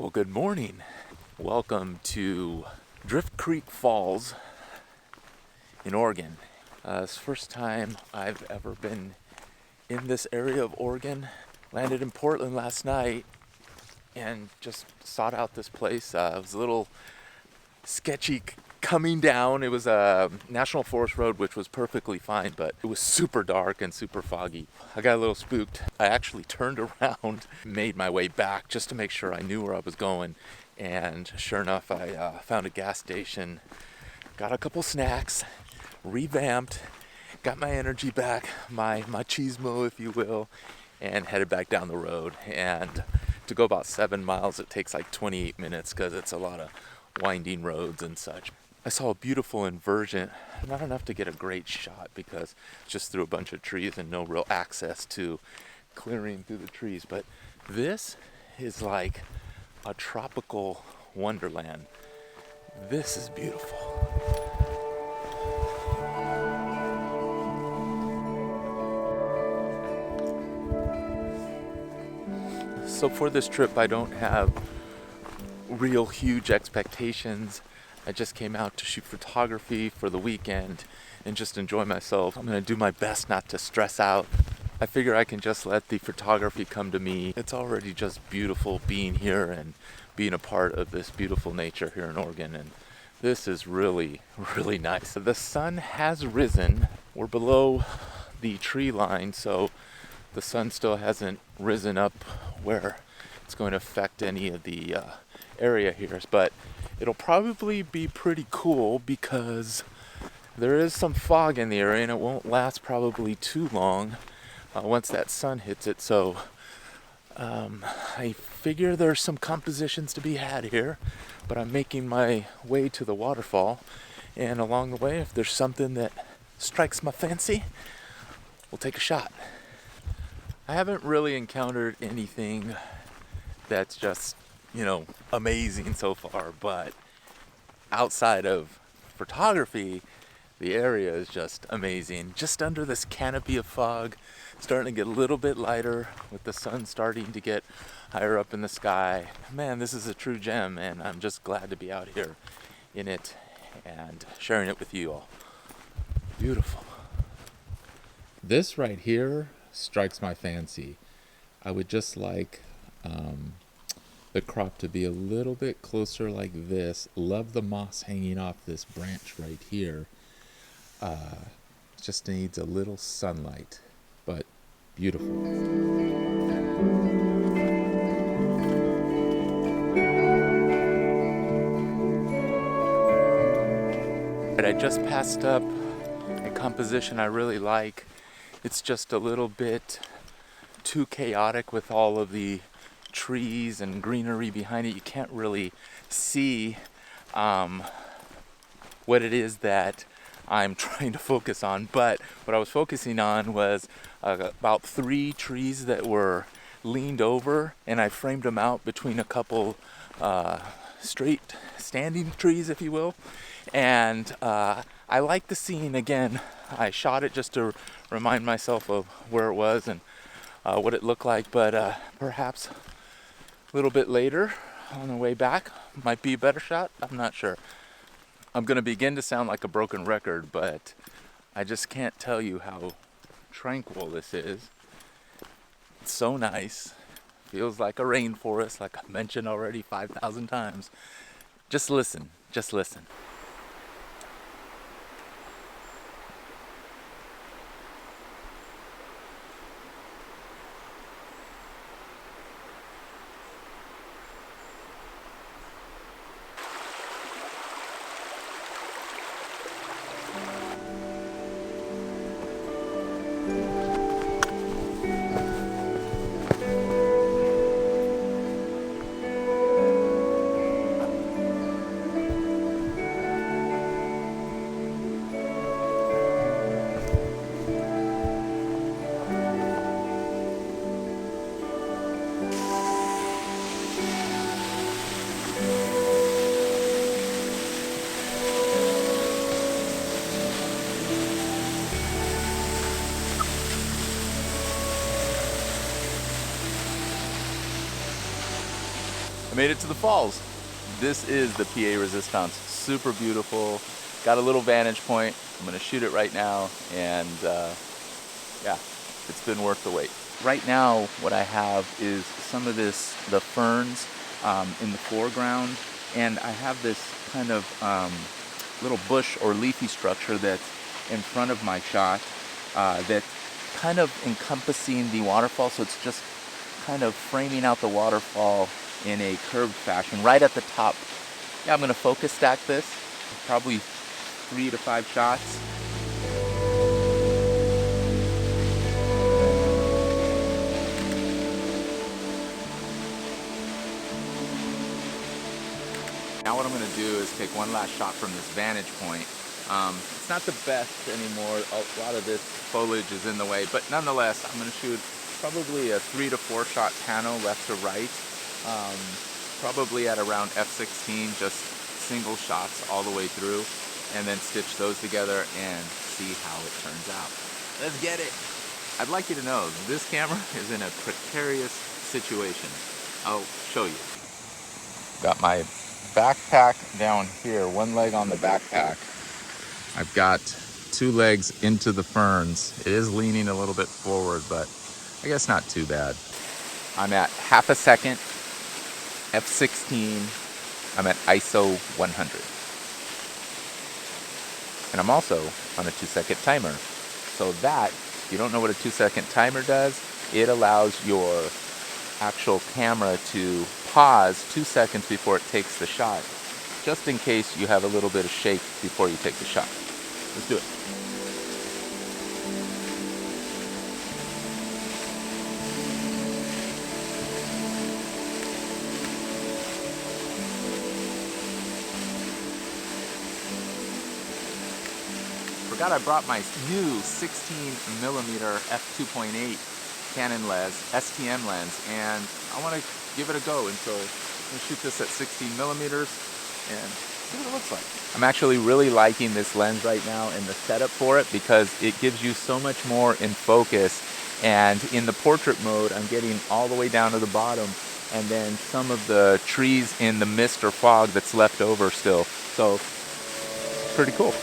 Well, good morning. Welcome to Drift Creek Falls in Oregon. It's the first time I've ever been in this area of Oregon. Landed in Portland last night and just sought out this place. It was a little sketchy coming down. It was a National Forest road, which was perfectly fine, but it was super dark and super foggy. I got a little spooked. I actually turned around, made my way back just to make sure I knew where I was going. And sure enough, I found a gas station, got a couple snacks, revamped, got my energy back, my machismo, if you will, and headed back down the road. And to go about 7 miles, it takes like 28 minutes because it's a lot of winding roads and such. I saw a beautiful inversion, not enough to get a great shot because it's just through a bunch of trees and no real access to clearing through the trees. But this is like a tropical wonderland. This is beautiful. So for this trip, I don't have real huge expectations. I just came out to shoot photography for the weekend and just enjoy myself. I'm gonna do my best not to stress out. I figure I can just let the photography come to me. It's already just beautiful being here and being a part of this beautiful nature here in Oregon, and this is really, really nice. The sun has risen. We're below the tree line, so the sun still hasn't risen up where it's going to affect any of the area here, but it'll probably be pretty cool because there is some fog in the area and it won't last probably too long once that sun hits it. So I figure there's some compositions to be had here, but I'm making my way to the waterfall, and along the way, if there's something that strikes my fancy, we'll take a shot. I haven't really encountered anything that's just, amazing so far, but outside of photography, the area is just amazing. Just under this canopy of fog, starting to get a little bit lighter with the sun starting to get higher up in the sky. Man, this is a true gem, and I'm just glad to be out here in it and sharing it with you all. Beautiful. This right here strikes my fancy. I would just like the crop to be a little bit closer like this. Love the moss hanging off this branch right here. Just needs a little sunlight, but beautiful. I just passed up a composition I really like. It's just a little bit too chaotic with all of the trees and greenery behind it. You can't really see what it is that I'm trying to focus on, but what I was focusing on was about 3 trees that were leaned over, and I framed them out between a couple straight standing trees, if you will. And I like the scene. Again, I shot it just to remind myself of where it was and what it looked like, but perhaps a little bit later on the way back might be a better shot. I'm not sure. I'm going to begin to sound like a broken record, but I just can't tell you how tranquil this is. It's so nice. Feels like a rainforest, like I mentioned already 5,000 times. Just listen. Just listen. I made it to the falls. This is the PA Resistance. Super beautiful. Got a little vantage point. I'm gonna shoot it right now, and yeah, it's been worth the wait. Right now, what I have is some of the ferns in the foreground, and I have this kind of little bush or leafy structure that's in front of my shot that's kind of encompassing the waterfall, so it's just kind of framing out the waterfall in a curved fashion right at the top. Yeah, I'm going to focus stack this, probably 3 to 5 shots. Now what I'm going to do is take one last shot from this vantage point. It's not the best anymore. A lot of this foliage is in the way, but nonetheless, I'm going to shoot probably a 3 to 4 shot pano left to right. Probably at around f16, just single shots all the way through, and then stitch those together and see how it turns out. Let's get it. I'd like you to know this camera is in a precarious situation. I'll show you. Got my backpack down here, one leg on the backpack. I've got 2 legs into the ferns. It is leaning a little bit forward, but I guess not too bad. I'm at half a second, f16. I'm at ISO 100. And I'm also on a 2-second timer. So that, if you don't know what a 2-second timer does, it allows your actual camera to pause 2 seconds before it takes the shot, just in case you have a little bit of shake before you take the shot. Let's do it. Forgot I brought my new 16mm f2.8 Canon lens, STM lens, and I want to give it a go. And so I'm going to shoot this at 16mm and see what it looks like. I'm actually really liking this lens right now and the setup for it, because it gives you so much more in focus. And in the portrait mode, I'm getting all the way down to the bottom, and then some of the trees in the mist or fog that's left over still. So pretty cool.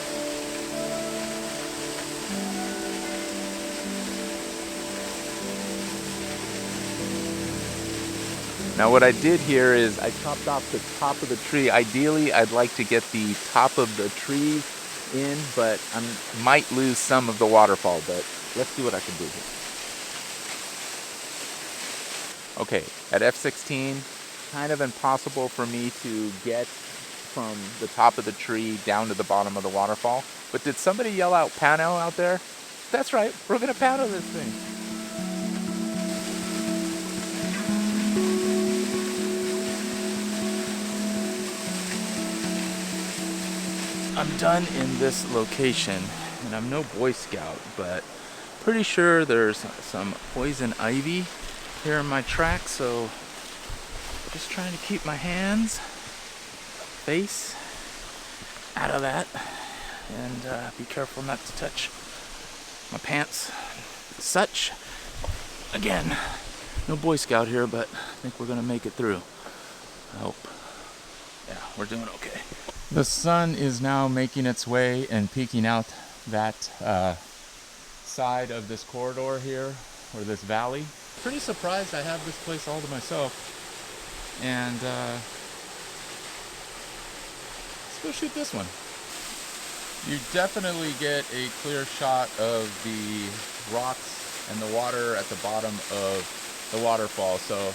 Now what I did here is I chopped off the top of the tree. Ideally, I'd like to get the top of the trees in, but I might lose some of the waterfall, but let's see what I can do here. Okay, at f16, kind of impossible for me to get from the top of the tree down to the bottom of the waterfall. But did somebody yell out pano out there? That's right, we're gonna pano this thing. I'm done in this location, and I'm no Boy Scout, but pretty sure there's some poison ivy here in my track, so just trying to keep my hands, face out of that, and be careful not to touch my pants. Such, again, no Boy Scout here, but I think we're gonna make it through. I hope. Yeah, we're doing okay. The sun is now making its way and peeking out that side of this corridor here, or this valley. Pretty surprised I have this place all to myself. And let's go shoot this one. You definitely get a clear shot of the rocks and the water at the bottom of the waterfall. So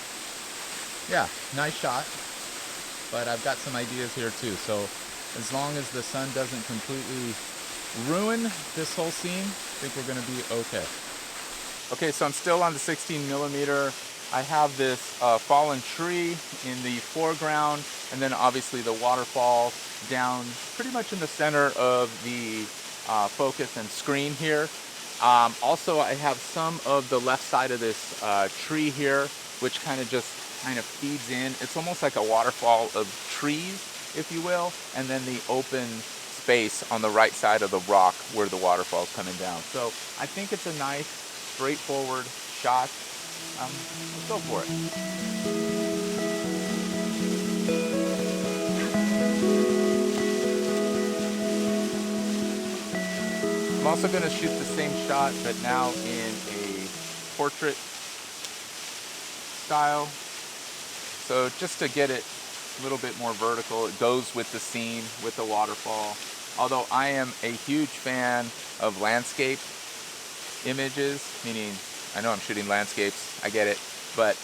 yeah, nice shot. But I've got some ideas here too. So as long as the sun doesn't completely ruin this whole scene, I think we're gonna be okay. Okay, so I'm still on the 16mm. I have this fallen tree in the foreground, and then obviously the waterfall down pretty much in the center of the focus and screen here. Also, I have some of the left side of this tree here, which kind of feeds in. It's almost like a waterfall of trees, if you will, and then the open space on the right side of the rock where the waterfall is coming down. So I think it's a nice, straightforward shot. Let's go for it. also going to shoot the same shot, but now in a portrait style. So just to get it a little bit more vertical, it goes with the scene, with the waterfall. Although I am a huge fan of landscape images, meaning I know I'm shooting landscapes, I get it, but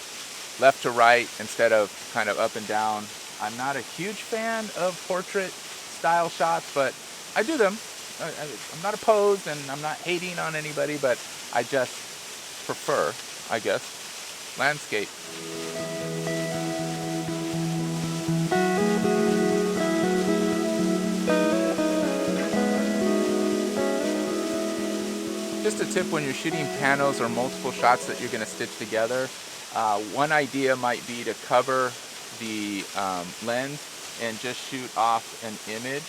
left to right instead of kind of up and down. I'm not a huge fan of portrait style shots, but I do them. I'm not opposed and I'm not hating on anybody, but I just prefer, I guess, landscape. Just a tip when you're shooting panels or multiple shots that you're going to stitch together, one idea might be to cover the lens and just shoot off an image.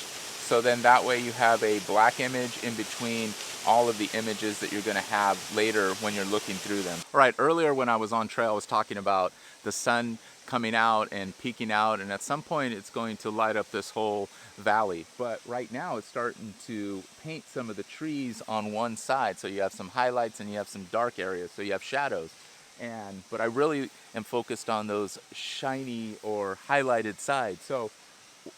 So then that way you have a black image in between all of the images that you're going to have later when you're looking through them. All right, earlier when I was on trail, I was talking about the sun coming out and peeking out, and at some point it's going to light up this whole valley. But right now it's starting to paint some of the trees on one side. So you have some highlights and you have some dark areas, so you have shadows. But I really am focused on those shiny or highlighted sides. So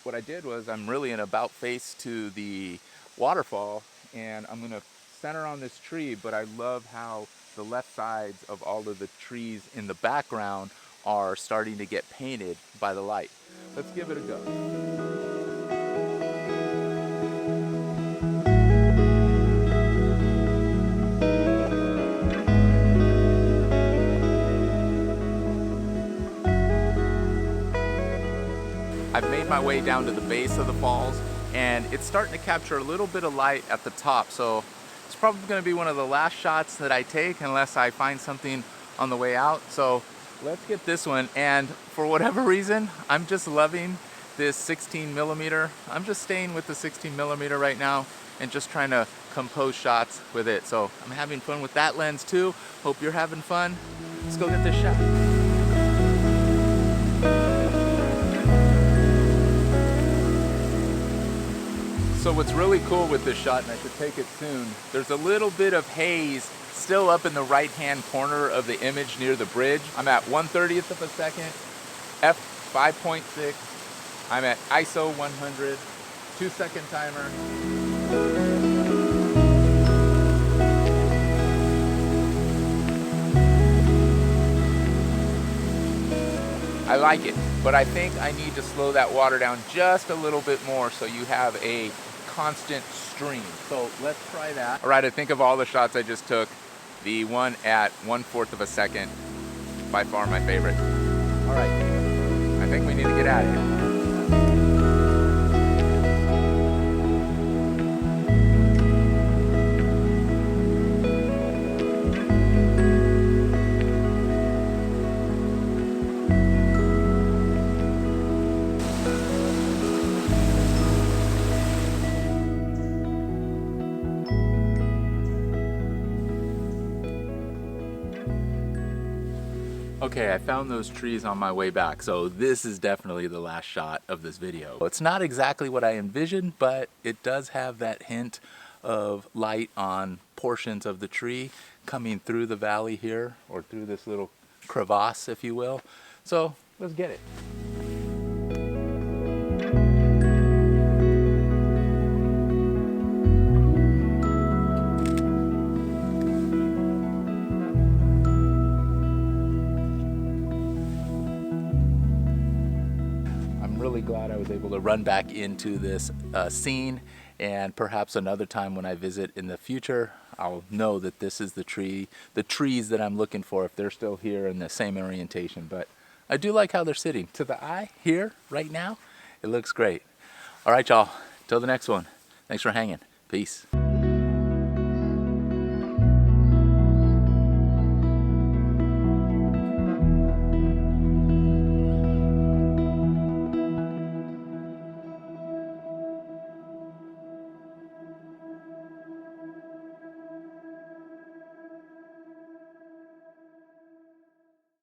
what I did was I'm really in about face to the waterfall, and I'm gonna center on this tree, but I love how the left sides of all of the trees in the background are starting to get painted by the light. Let's give it a go. I've made my way down to the base of the falls, and it's starting to capture a little bit of light at the top, so it's probably going to be one of the last shots that I take unless I find something on the way out. So let's get this one, and for whatever reason, I'm just loving this 16mm. I'm just staying with the 16mm right now and just trying to compose shots with it. So I'm having fun with that lens too. Hope you're having fun. Let's go get this shot. So what's really cool with this shot, and I should take it soon, there's a little bit of haze still up in the right-hand corner of the image near the bridge. I'm at 1/30th of a second, f/5.6. I'm at ISO 100, 2-second timer. I like it, but I think I need to slow that water down just a little bit more so you have a constant stream. So let's try that. All right, I think of all the shots I just took, the one at 1/4 of a second, by far my favorite. All right, I think we need to get out of here. Okay, I found those trees on my way back, so this is definitely the last shot of this video. It's not exactly what I envisioned, but it does have that hint of light on portions of the tree coming through the valley here, or through this little crevasse, if you will. So let's get it. Really glad I was able to run back into this scene, and perhaps another time when I visit in the future, I'll know that this is the trees that I'm looking for, if they're still here in the same orientation. But I do like how they're sitting. To the eye, here, right now, it looks great. All right, y'all, till the next one. Thanks for hanging. Peace.